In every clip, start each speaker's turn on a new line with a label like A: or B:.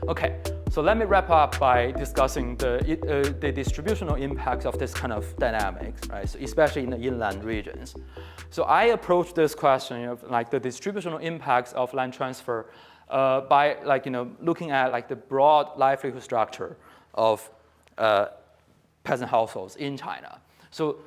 A: Okay, so let me wrap up by discussing the distributional impacts of this kind of dynamics, right? So especially in the inland regions. So I approach this question of like the distributional impacts of land transfer by looking at like the broad livelihood structure of peasant households in China. So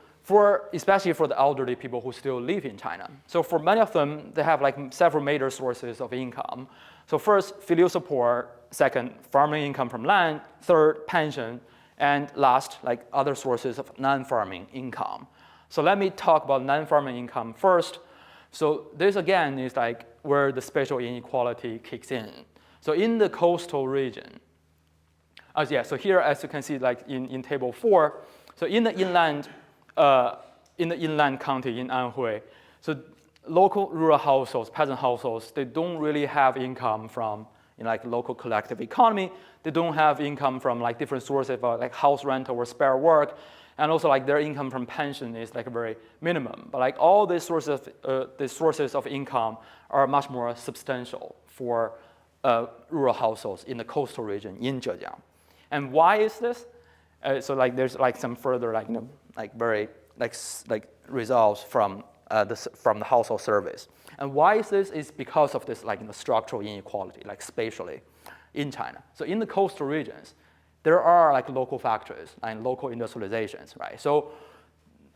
A: especially for the elderly people who still live in China. So for many of them, they have like several major sources of income. So first, filial support. Second, farming income from land. Third, pension. And last, like other sources of non-farming income. So let me talk about non-farming income first. So this again is like where the spatial inequality kicks in. So in the coastal region, so here as you can see like in table 4, so in the inland county in Anhui, so local rural households, peasant households, they don't really have income from like local collective economy. They don't have income from like different sources of like house rental or spare work. And also like their income from pension is like very minimum. But like all these sources of income are much more substantial for rural households in the coastal region in Zhejiang. And why is this? So like there's like some further very results from the household surveys. And why is this? Is because of this structural inequality, like spatially, in China. So in the coastal regions, there are like local factories and local industrializations, right? So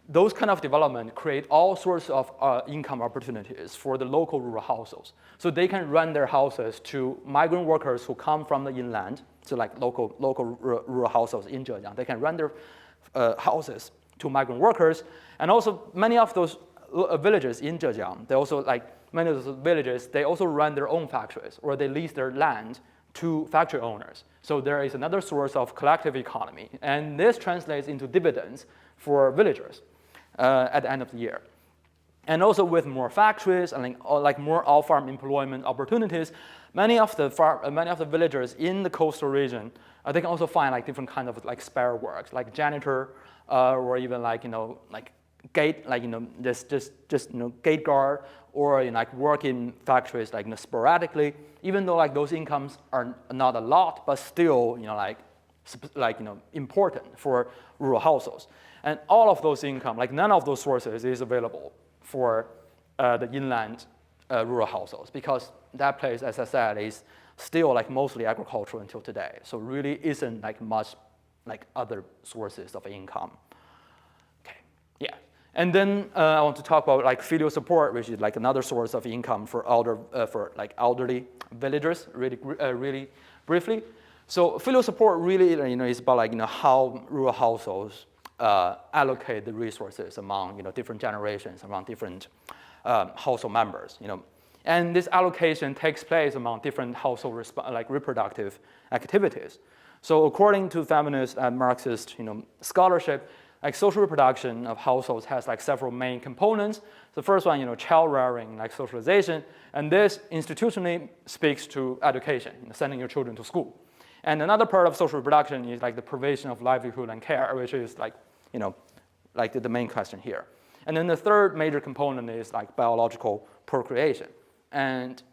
A: those kind of development create all sorts of income opportunities for the local rural households. So they can rent their houses to migrant workers who come from the inland, so like local rural households in Zhejiang. They can rent their houses to migrant workers, and also many of those villages in Zhejiang, they also many of those villages, they also run their own factories or they lease their land to factory owners. So there is another source of collective economy, and this translates into dividends for villagers at the end of the year. And also with more factories and more off-farm employment opportunities, many of the villagers in the coastal region, they can also find like different kind of like spare works, like janitor, or even gate, gate guard, or like work in factories sporadically, even though those incomes are not a lot, but still important for rural households. And all of those income, none of those sources is available for the inland rural households, because that place, as I said, is still mostly agricultural until today. So really isn't much other sources of income. Okay, yeah. And then I want to talk about filial support, which is another source of income for elderly villagers, really briefly. So filial support really is about how rural households allocate the resources among different generations, among different household members. And this allocation takes place among different household reproductive activities. So according to feminist and Marxist scholarship, social reproduction of households has several main components. The first one, child rearing, socialization, and this institutionally speaks to education, sending your children to school. And another part of social reproduction is the provision of livelihood and care, which is the main question here. And then the third major component is biological procreation. And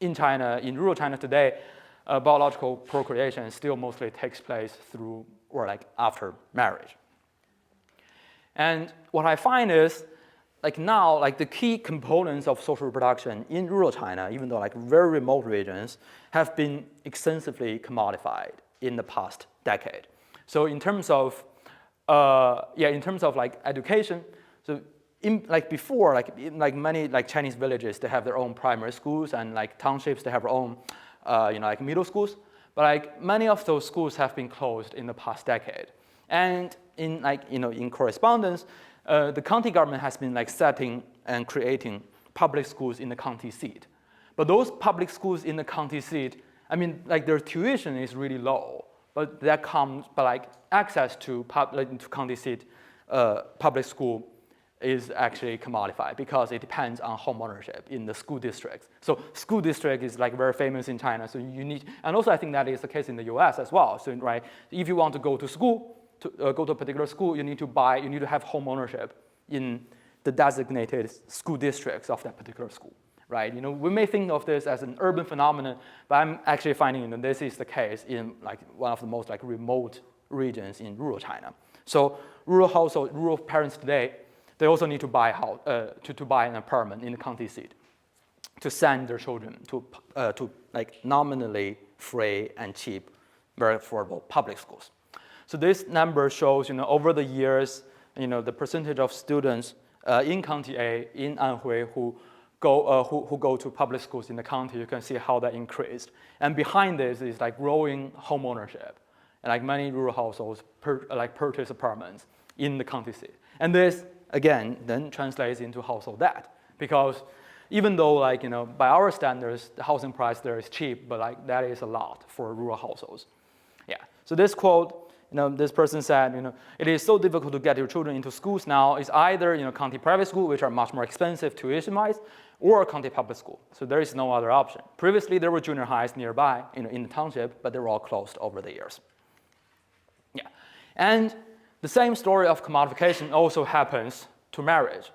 A: in China, in rural China today, biological procreation still mostly takes place through or after marriage. And what I find is, now, the key components of social reproduction in rural China, even though very remote regions, have been extensively commodified in the past decade. So in terms of, education, so before, many Chinese villages, they have their own primary schools, and townships, they have their own, middle schools. But many of those schools have been closed in the past decade. And in correspondence, the county government has been setting and creating public schools in the county seat. But those public schools in the county seat, their tuition is really low, but that comes, access to county seat public school is actually commodified because it depends on home ownership in the school districts. So school district is very famous in China. So you need, and also I think that is the case in the US as well. So if you want to go to school, go to a particular school, you need to have home ownership in the designated school districts of that particular school. right? We may think of this as an urban phenomenon, but I'm actually finding this is the case in like one of the most like remote regions in rural China. So rural parents today, they also need to buy to buy an apartment in the county seat to send their children to like nominally free and cheap, very affordable public schools. So this number shows, over the years, the percentage of students in County A, in Anhui, who go to public schools in the county. You can see how that increased. And behind this is like growing home ownership. And like many rural households purchase apartments in the county seat. And this, again, then translates into household debt. Because even though like, by our standards, the housing price there is cheap, but like that is a lot for rural households. Yeah, so this quote, this person said, it is so difficult to get your children into schools now. It's either, county private school, which are much more expensive tuition-wise, or county public school. So there is no other option. Previously, there were junior highs nearby, in the township, but they were all closed over the years. Yeah, and the same story of commodification also happens to marriage.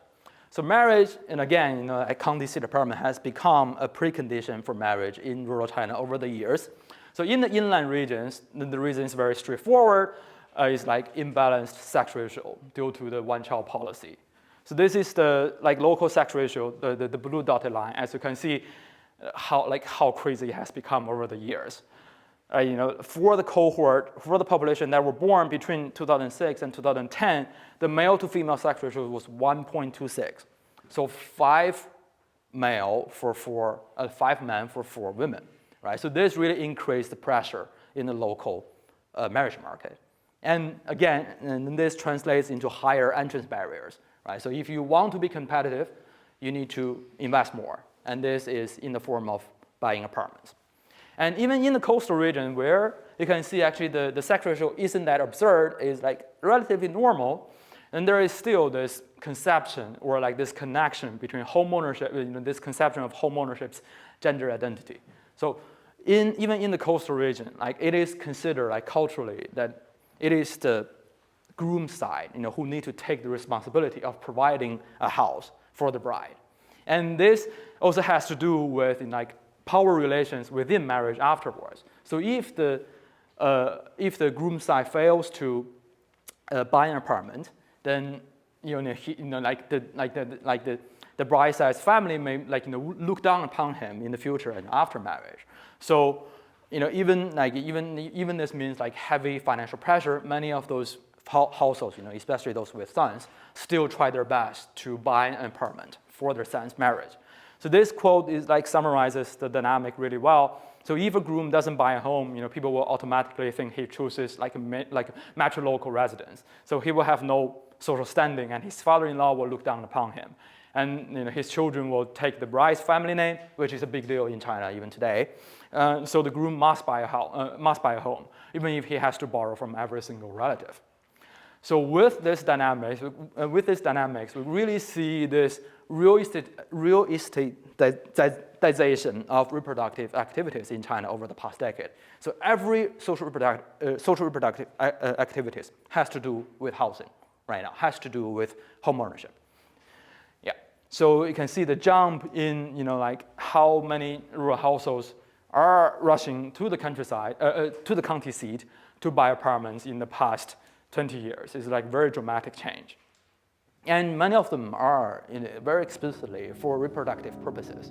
A: So marriage, and again, a county seat apartment has become a precondition for marriage in rural China over the years. So in the inland regions, the reason is very straightforward. It's like imbalanced sex ratio due to the one-child policy. So this is the local sex ratio, the blue dotted line. As you can see, how crazy it has become over the years. For the population that were born between 2006 and 2010, the male to female sex ratio was 1.26. So 5 men for 4 women. Right? So this really increased the pressure in the local marriage market. And again, this translates into higher entrance barriers. Right? So if you want to be competitive, you need to invest more. And this is in the form of buying apartments. And even in the coastal region where you can see actually the sex ratio isn't that absurd, is like relatively normal, and there is still this conception or like this connection between home ownership, this conception of home ownership's gender identity. So even in the coastal region, like it is considered like culturally that it is the groom side, who need to take the responsibility of providing a house for the bride. And this also has to do with like power relations within marriage afterwards. So if the groom side fails to buy an apartment, then the bride side's family may look down upon him in the future and after marriage. So even this means like heavy financial pressure. Many of those households, especially those with sons, still try their best to buy an apartment for their son's marriage. So this quote is summarizes the dynamic really well. So if a groom doesn't buy a home, people will automatically think he chooses like a matrilocal residence. So he will have no social standing, and his father-in-law will look down upon him. And his children will take the bride's family name, which is a big deal in China even today. So the groom must buy a home, even if he has to borrow from every single relative. So with this dynamics, we really see this real estateization of reproductive activities in China over the past decade. So every social reproductive activities has to do with housing right now, has to do with home ownership. Yeah. So you can see the jump in, like how many rural households are rushing to the countryside, to the county seat to buy apartments in the past 20 years. It's like very dramatic change. And many of them are very explicitly for reproductive purposes.